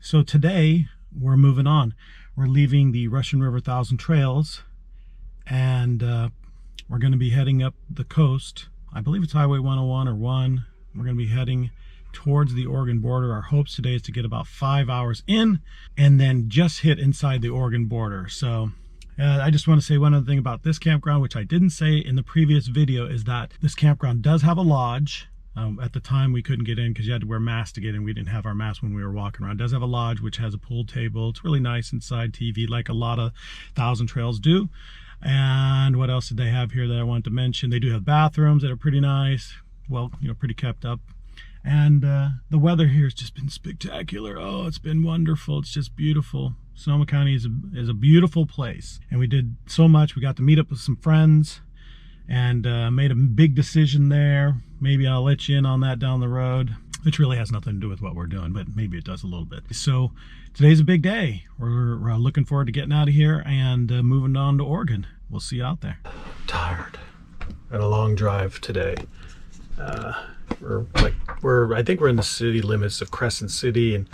So today we're moving on. We're leaving the Russian River Thousand Trails, and we're going to be heading up the coast. I believe it's Highway 101 or 1. We're going to be heading towards the Oregon border. Our hopes today is to get about 5 hours in and then just hit inside the Oregon border. So I just want to say one other thing about this campground, which I didn't say in the previous video, is that this campground does have a lodge. At the time we couldn't get in because you had to wear masks to get in. We didn't have our masks when we were walking around. It does have a lodge which has a pool table. It's really nice inside, TV, like a lot of Thousand Trails do. And what else did they have here that I wanted to mention? They do have bathrooms that are pretty nice. Well, you know, pretty kept up. And the weather here has just been spectacular. Oh, it's been wonderful. It's just beautiful. Sonoma County is a beautiful place. And we did so much. We got to meet up with some friends and made a big decision there. Maybe I'll let you in on that down the road, which really has nothing to do with what we're doing, but maybe it does a little bit. So today's a big day. We're looking forward to getting out of here and moving on to Oregon. We'll see you out there. Tired. Had a long drive today. I think we're in the city limits of Crescent City, and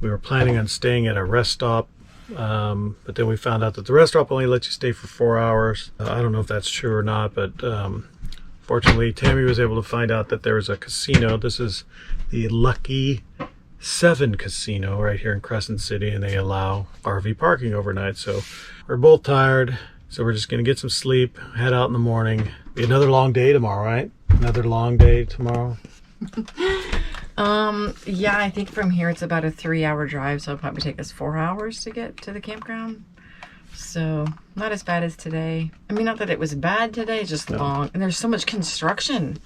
we were planning on staying at a rest stop. But then we found out that the rest stop only lets you stay for 4 hours. I don't know if that's true or not, but fortunately Tammy was able to find out that there was a casino. This is the Lucky 7 casino right here in Crescent City, and they allow RV parking overnight. So we're both tired, so we're just gonna get some sleep, head out in the morning. Be another long day tomorrow, right? Another long day tomorrow. Yeah, I think from here it's about a 3-hour drive, so it'll probably take us 4 hours to get to the campground. So not as bad as today. I mean, not that it was bad today, it's just long. And there's so much construction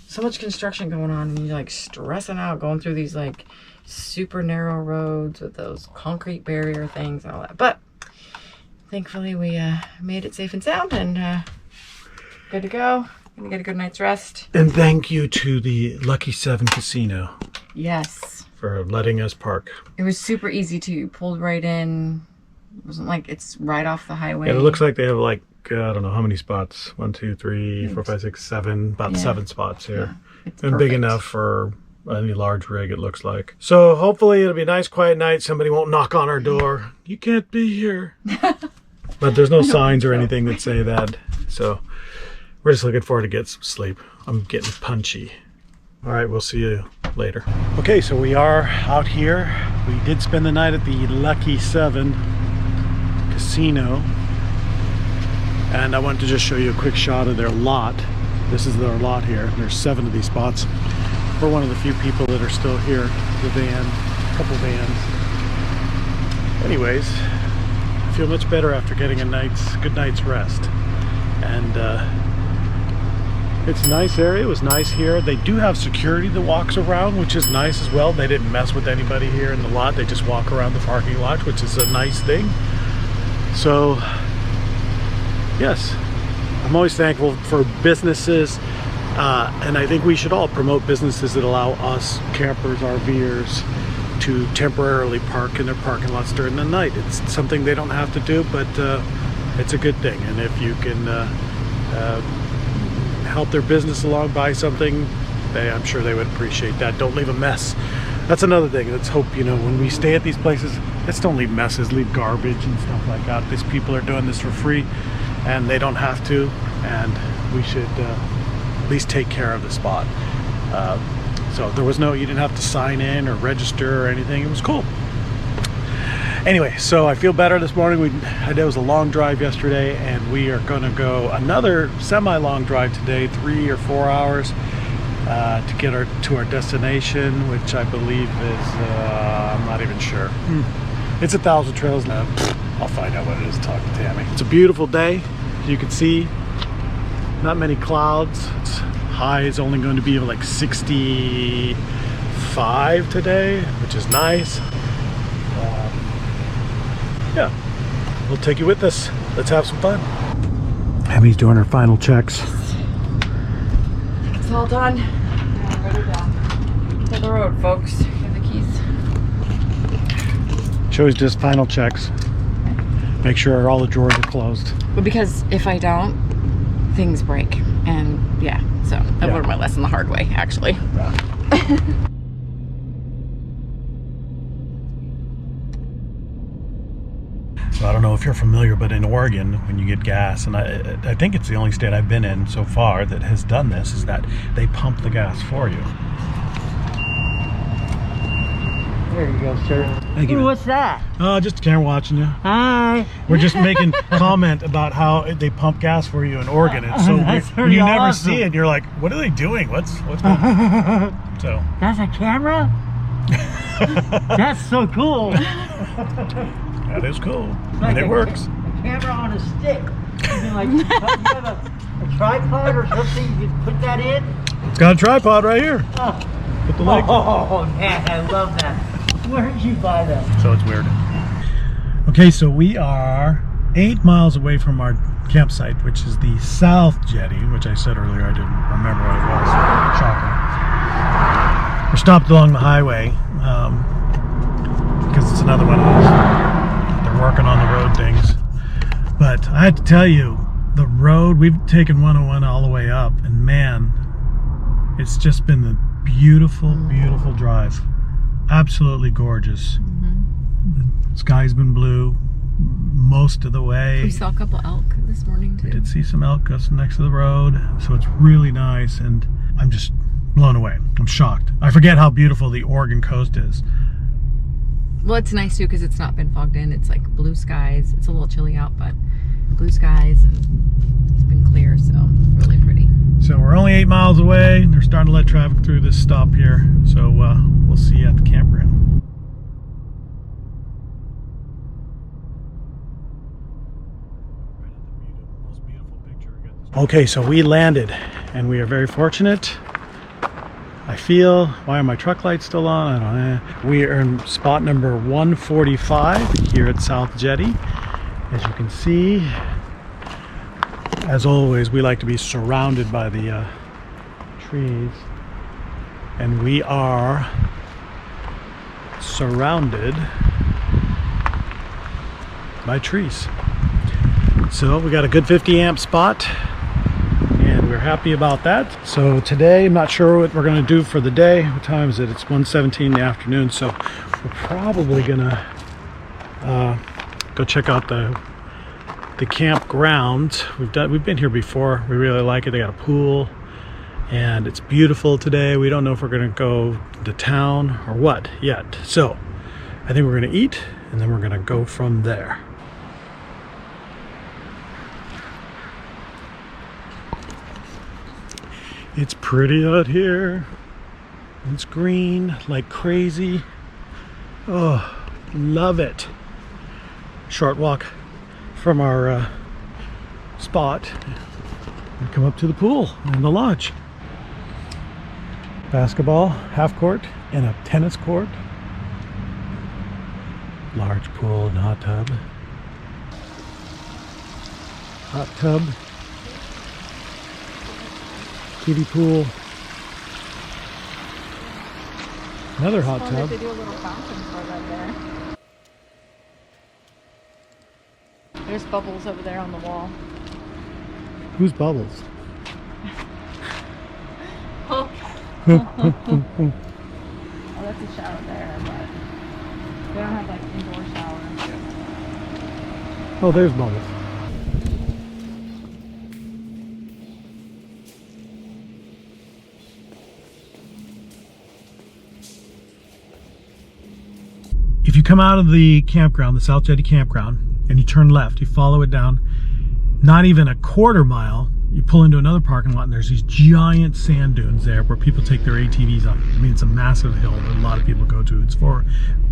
going on, and you're like stressing out going through these like super narrow roads with those concrete barrier things and all that. But thankfully we made it safe and sound and good to go. Gonna get a good night's rest. And thank you to the Lucky 7 casino. Yes. For letting us park. It was super easy too. You pulled right in. It wasn't like it's right off the highway. Yeah, it looks like they have like, I don't know how many spots. 1, 2, 3, 4, 5, 6, 7. About 7 spots here. Yeah, and big enough for any large rig, it looks like. So hopefully it'll be a nice quiet night. Somebody won't knock on our door. You can't be here. But there's no signs or anything that say that. So we're just looking forward to get some sleep. I'm getting punchy. All right, we'll see you later. Okay, so we are out here. We did spend the night at the Lucky 7 casino. And I wanted to just show you a quick shot of their lot. This is their lot here. There's 7 of these spots. We're one of the few people that are still here. The van, a couple vans. Anyways, I feel much better after getting a good night's rest. And it's a nice area. It was nice here. They do have security that walks around, which is nice as well. They didn't mess with anybody here in the lot. They just walk around the parking lot, which is a nice thing. So yes, I'm always thankful for businesses, and I think we should all promote businesses that allow us campers, RVers, to temporarily park in their parking lots during the night. It's something they don't have to do, but it's a good thing. And if you can help their business along, buy something, I'm sure they would appreciate that. Don't leave a mess. That's another thing. Let's hope, you know, when we stay at these places, let's don't leave messes, leave garbage and stuff like that. These people are doing this for free and they don't have to, and we should at least take care of the spot. So there was you didn't have to sign in or register or anything. It was cool. Anyway, so I feel better this morning. It was a long drive yesterday, and we are going to go another semi-long drive today, 3 or 4 hours, to get to our destination, which I believe is, I'm not even sure. It's 1,000 Trails. I'll find out what it is, talk to Tammy. It's a beautiful day, as you can see. Not many clouds. It's high is only going to be like 65 today, which is nice. Yeah, we'll take you with us. Let's have some fun. Abby's doing her final checks. It's all done. Now ready to hit the road, folks. Here's the keys. She always does final checks. Make sure all the drawers are closed. But because if I don't, things break. And yeah, so I learned my lesson the hard way, actually. Yeah. don't know if you're familiar, but in Oregon, when you get gas, and I think it's the only state I've been in so far that has done this, is that they pump the gas for you. There you go, sir. Thank you. Ooh, what's that? Just a camera watching you. Hi. We're just making comment about how they pump gas for you in Oregon. It's so weird. When you never awesome. see it, you're like, what are they doing? What's going on? So. That's a camera? That's so cool. That is cool. Like And it works. A camera on a stick. You mean like you have a tripod or something, you can put that in? It's got a tripod right here. Oh, Put the leg. oh man, I love that. Where did you buy that? So it's weird. Okay, so we are 8 miles away from our campsite, which is the South Jetty, which I said earlier I didn't remember what it was. Shocking. We're stopped along the highway because it's another one of those. They're working on the road things. But I had to tell you, the road, we've taken 101 all the way up, and man, it's just been a beautiful, beautiful drive. Absolutely gorgeous. The sky's been blue most of the way. We saw a couple elk this morning too. We did see some elk just next to the road, so it's really nice, and I'm just blown away. I'm shocked. I forget how beautiful the Oregon coast is. Well, it's nice too because it's not been fogged in. It's like blue skies. It's a little chilly out, but blue skies, and it's been clear, so really pretty. So we're only 8 miles away. They're starting to let traffic through this stop here, so we'll see you at the campground. Okay, so we landed, and we are very fortunate. I feel, why are my truck lights still on? I don't know. We are in spot number 145 here at South Jetty. As you can see, as always, we like to be surrounded by the trees, and we are surrounded by trees. So we got a good 50 amp spot, and we're happy about that. So today, I'm not sure what we're going to do for the day. What time is it? It's 1:17 in the afternoon, so we're probably gonna go check out the campground. We've been here before. We really like it. They got a pool, and it's beautiful today. We don't know if we're going to go to town or what yet. So I think we're going to eat, and then we're going to go from there. It's pretty out here. It's green like crazy. Oh, love it. Short walk from our spot and come up to the pool and the lodge. Basketball, half court, and a tennis court. Large pool and hot tub. Hot tub. Kiddie pool. Another hot tub. They do a little fountain for right there. There's bubbles over there on the wall. Who's Bubbles? Oh, that's a shower there, but they don't have like indoor showers. Oh, there's Bubbles. If you come out of the campground, the South Jetty campground, and you turn left, you follow it down, not even a quarter mile, you pull into another parking lot, and there's these giant sand dunes there where people take their ATVs up. I mean, it's a massive hill that a lot of people go to. It's for,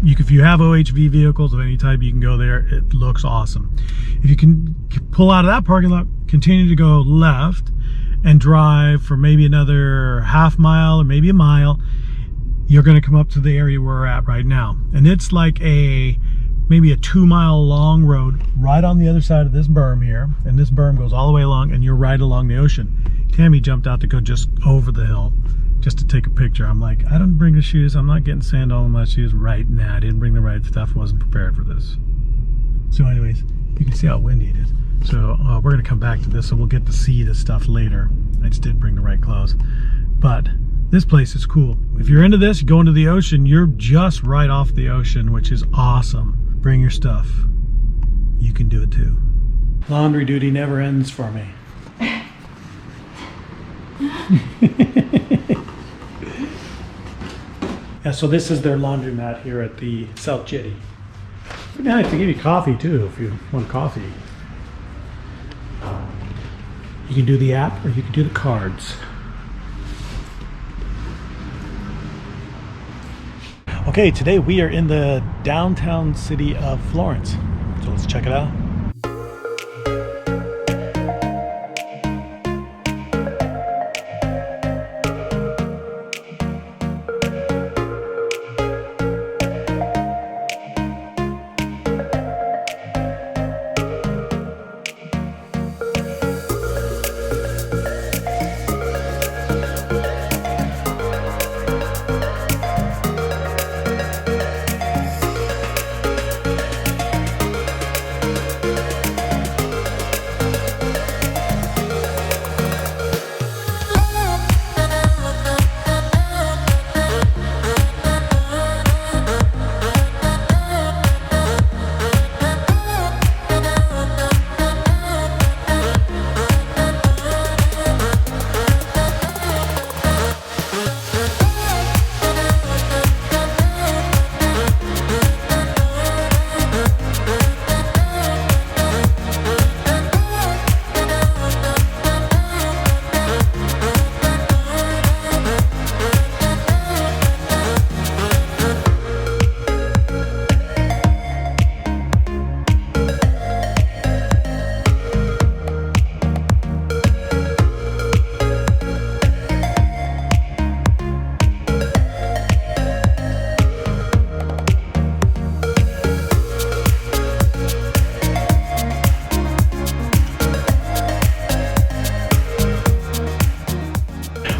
if you have OHV vehicles of any type, you can go there. It looks awesome. If you can pull out of that parking lot, continue to go left and drive for maybe another half mile or maybe a mile, you're going to come up to the area where we're at right now. And it's like maybe a 2 mile long road right on the other side of this berm here. And this berm goes all the way along, and you're right along the ocean. Tammy jumped out to go just over the hill just to take a picture. I'm like, I don't bring the shoes. I'm not getting sand all in my shoes right now. I didn't bring the right stuff. Wasn't prepared for this. So anyways, you can see how windy it is. So we're going to come back to this, so we'll get to see this stuff later. I just didn't bring the right clothes. But this place is cool. If you're into this, you go into the ocean, you're just right off the ocean, which is awesome. Bring your stuff. you can do it too. Laundry duty never ends for me. Yeah, so this is their laundromat here at the South Jetty. Pretty nice. They give you coffee too if you want coffee. You can do the app or you can do the cards. Okay, today we are in the downtown city of Florence. So let's check it out.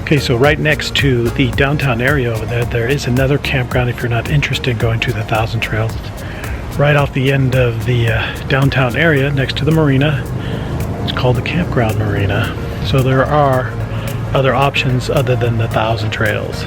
Okay, so right next to the downtown area over there, there is another campground if you're not interested in going to the Thousand Trails. It's right off the end of the downtown area next to the marina. It's called the Campground Marina. So there are other options other than the Thousand Trails.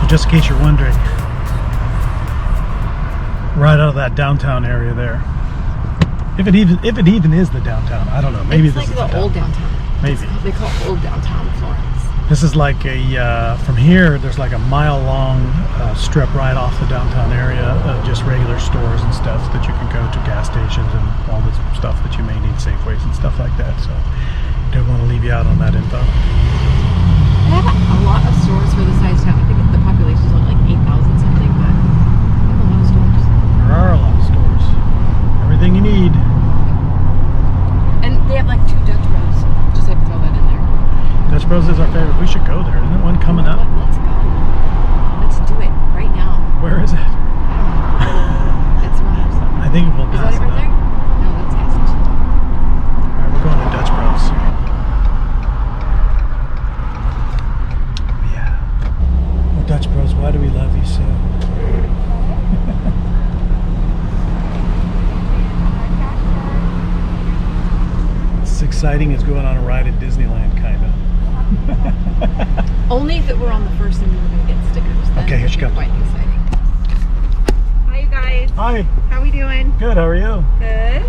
Just in case you're wondering, right out of that downtown area there. If it even is the downtown, I don't know. Maybe it's this like is the old downtown. Maybe They call it old downtown Florence. this is like a from here. There's like a mile-long strip right off the downtown area of just regular stores and stuff that you can go to, gas stations and all this stuff that you may need, Safeways and stuff like that. So don't want to leave you out on that info. They have a lot of stores for the size town. I think the population is only like 8,000 something, but they have a lot of stores. There are a lot of stores. Everything you need. And they have like 2 Dutch Bros. Just like throw that in there. Dutch Bros is our favorite. We should go there. Isn't there one coming up? Let's go. Let's do it right now. Where is it? It's around or something. I think we'll Is pass that it it right up. there? No, that's gas station. Alright, we're going to Dutch Bros. Yeah. Oh, Dutch Bros, why do we love you so? It's exciting as going on a ride at Disneyland, kind of. Only if it were on the first and we were going to get stickers. Then Okay, here she it'd be comes. quite exciting. Hi, you guys. Hi. How we doing? Good, how are you? Good.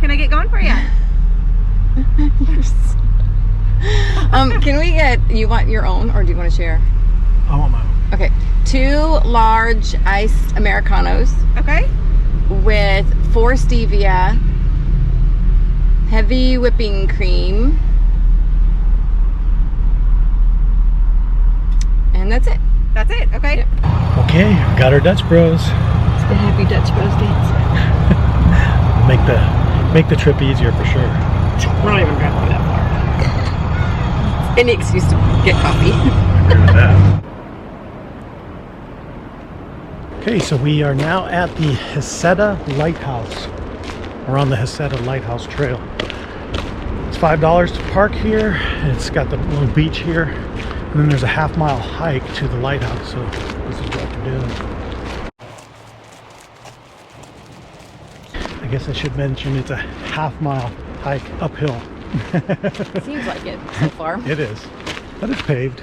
Can I get going for you? Can we get, you want your own or do you want to share? I want my own. Okay, 2 large iced Americanos Okay. with 4 stevia, heavy whipping cream, And that's it. That's it. Okay. Yep. Okay, got our Dutch Bros. It's the happy Dutch Bros dance. Make the trip easier for sure. We're not even going to go that far. Any excuse to get coffee. Okay, so we are now at the Heceta Lighthouse. We're on the Heceta Lighthouse Trail. It's $5 to park here. It's got the little beach here. And then there's a half-mile hike to the lighthouse. So this is what we're doing. I guess I should mention it's a half-mile hike uphill. Seems like it so far. It is, but it's paved.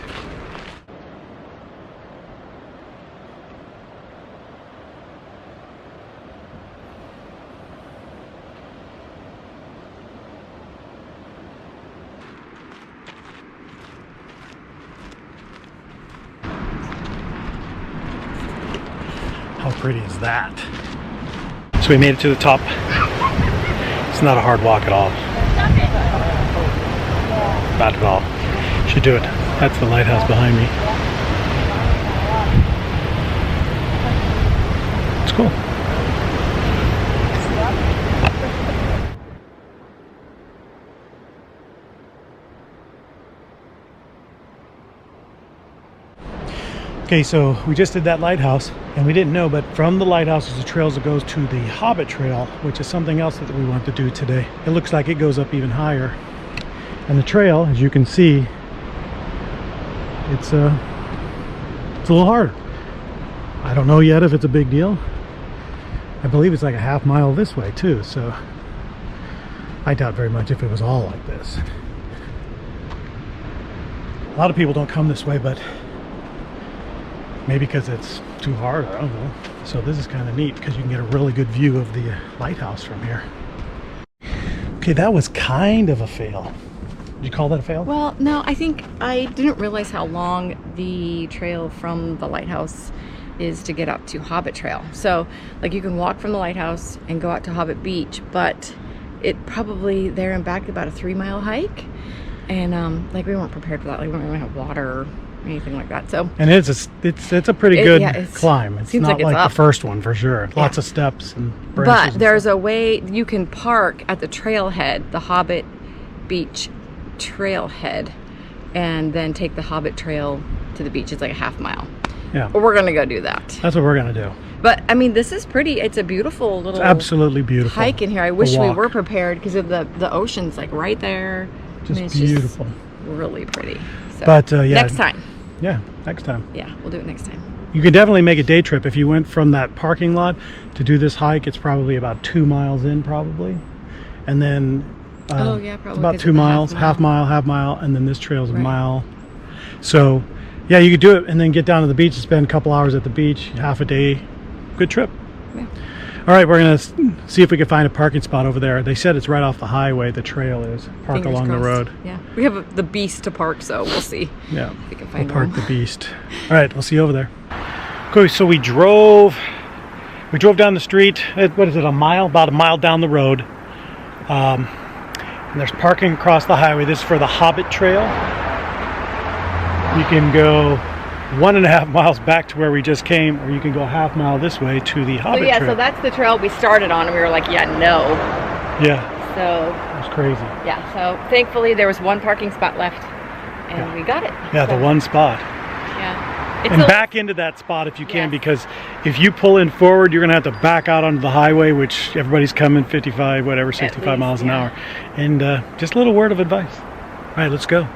How pretty is that? So we made it to the top. It's not a hard walk at all. Not at all. Should do it. That's the lighthouse behind me. It's cool. Okay, so we just did that lighthouse, and we didn't know, but from the lighthouse is the trails that goes to the Hobbit Trail, which is something else that we want to do today. It looks like it goes up even higher. And the trail, as you can see, it's a little harder. I don't know yet if it's a big deal. I believe it's like a half mile this way too, so I doubt very much if it was all like this. A lot of people don't come this way, but maybe because it's too hard, I don't know. So this is kind of neat because you can get a really good view of the lighthouse from here. Okay, that was kind of a fail. Did you call that a fail? Well, no, I think I didn't realize how long the trail from the lighthouse is to get up to Hobbit Trail. So, like, you can walk from the lighthouse and go out to Hobbit Beach, but it probably there and back about a 3-mile hike. And like, we weren't prepared for that. Like, we don't even have water or anything like that. So, and it's a pretty good climb. It's seems not like it's the first one for sure. Lots of steps and branches. But there's a way you can park at the trailhead, the Hobbit Beach trailhead, and then take the Hobbit Trail to the beach. It's like a half mile. Yeah. But we're gonna go do that. That's what we're gonna do. But I mean, this is pretty. It's a beautiful little. It's absolutely beautiful hike in here. I wish we walk. were prepared because of the ocean's like right there. Just it's beautiful. Just really pretty. So, But yeah. next time. Yeah, next time. Yeah, we'll do it next time. You could definitely make a day trip. If you went from that parking lot to do this hike, it's probably about 2 miles in probably. And then probably. about 2 miles, half mile, and then this trail's a Right. mile. So yeah, you could do it and then get down to the beach and spend a couple hours at the beach, half a day. Good trip. Yeah. All right, we're gonna see if we can find a parking spot over there. They said it's right off the highway, the trail is. Park Fingers along the crossed. road. Yeah, we have the beast to park, so we'll see. Yeah, if we can we'll find park one. the beast. All right, we'll see you over there. Okay, so we drove down the street. What is it, about a mile down the road. And there's parking across the highway. This is for the Hobbit Trail. You can go 1.5 miles back to where we just came, or you can go a half mile this way to the Hobbit Trail. So that's the trail we started on, and we were like, yeah, no. Yeah. So It was crazy. yeah, so thankfully there was one parking spot left, and we got it. Yeah, so, the one spot. Yeah. And back into that spot if you can, because if you pull in forward, you're going to have to back out onto the highway, which everybody's coming 55, whatever, 65 least, miles an yeah. hour. And just a little word of advice. All right, let's go.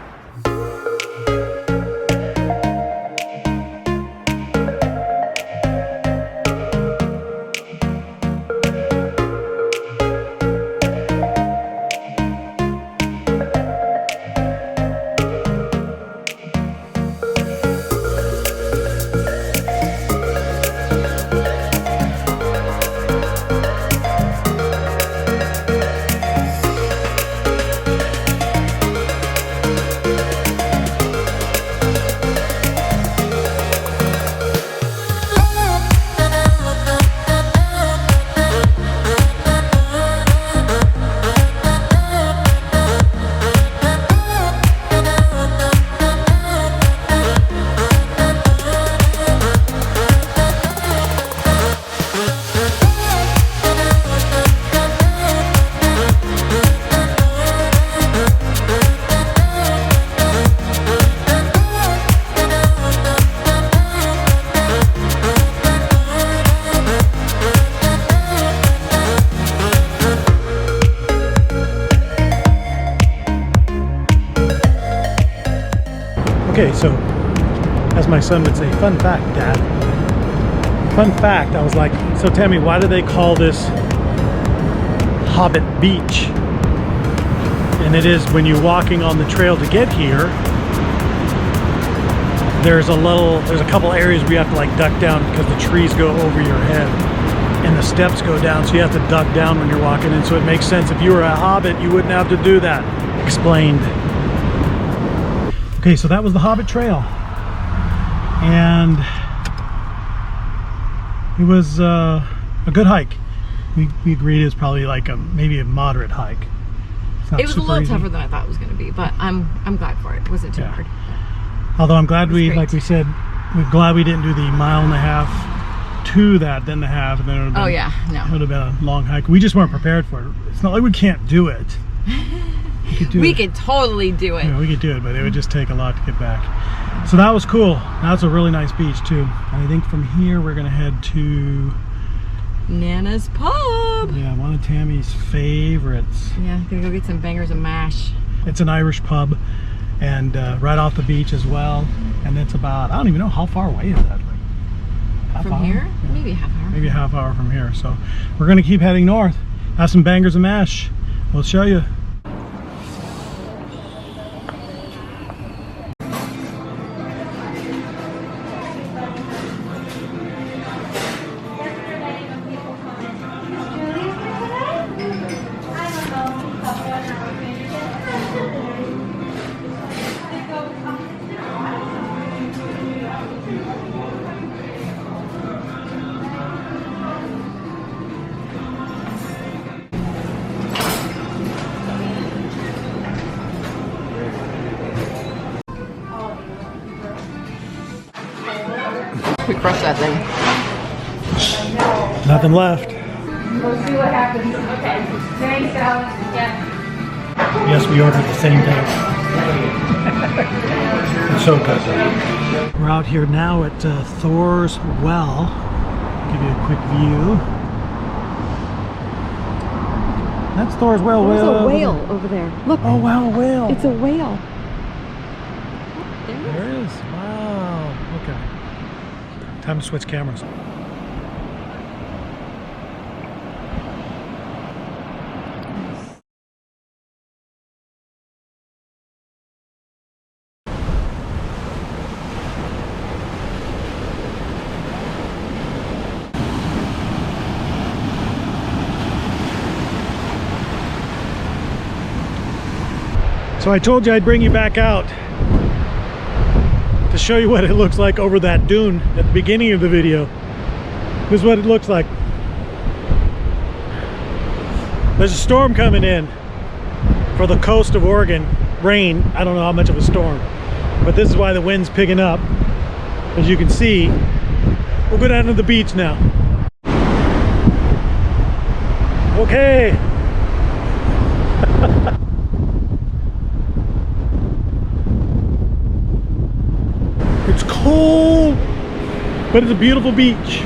Okay, so as my son would say, fun fact, Dad. Fun fact, I was like, so tell me, why do they call this Hobbit Beach? And it is when you're walking on the trail to get here, there's a couple areas where you have to like duck down because the trees go over your head and the steps go down, so you have to duck down when you're walking in. So it makes sense, if you were a Hobbit, you wouldn't have to do that. Explained. Okay, so that was the Hobbit Trail. And it was a good hike. We agreed it was probably like maybe a moderate hike. It was a little easy. tougher than I thought it was going to be, but I'm glad for it. It wasn't too Yeah. hard. Although I'm glad great. like we said, we're glad we didn't do the 1.5 miles to that, then the half, and then it would have been, Oh yeah, no. it would have been a long hike. We just weren't prepared for it. It's not like we can't do it. We could do We it. could totally do it. Yeah, we could do it, but it would just take a lot to get back. So that was cool. That's a really nice beach too. And I think from here we're gonna head to Nana's Pub. one of Tammy's favorites. Yeah, gonna go get some bangers and mash. It's an Irish pub, and right off the beach as well. And it's about, I don't even know, how far away is that? Like half From hour? here? Yeah. Maybe a half hour. Maybe a half hour from here. So we're gonna keep heading north, have some bangers and mash. We'll show you. We crushed that thing. Nothing left. We'll see what happens. Okay. Thanks, Alex. Yeah. Yes, we ordered the same thing. It's so good. We're out here now at Thor's Well. Give you a quick view. That's Thor's Well. There's Well, a whale over there. Look, Oh wow, a whale. it's a whale. There it is. Wow. Okay. Time to switch cameras. So I told you I'd bring you back out to show you what it looks like over that dune at the beginning of the video. This is what it looks like. There's a storm coming in for the coast of Oregon. Rain, I don't know how much of a storm, but this is why the wind's picking up. As you can see, we'll go down to the beach now. Okay. It's cold, but it's a beautiful beach.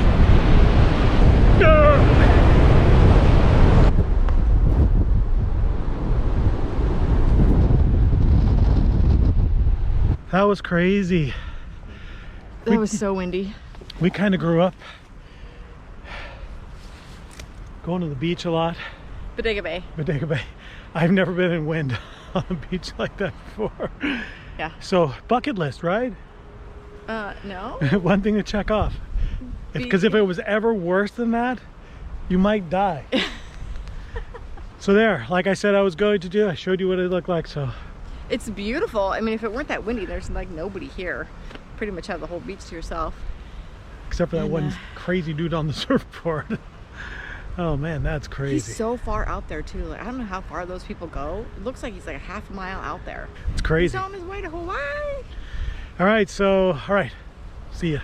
That was crazy. That was so windy. We kind of grew up going to the beach a lot. Bodega Bay. Bodega Bay. I've never been in wind on a beach like that before. Yeah. So bucket list, right? No. One thing to check off. Because if it was ever worse than that, you might die. So there, like I said I was going to do, I showed you what it looked like. So It's beautiful. I mean, if it weren't that windy, there's like nobody here. Pretty much have the whole beach to yourself. except for that And, one crazy dude on the surfboard. Oh man, that's crazy. He's so far out there too. Like, I don't know how far those people go. It looks like he's like a half a mile out there. It's crazy. He's on his way to Hawaii. All right, so, all right, see ya.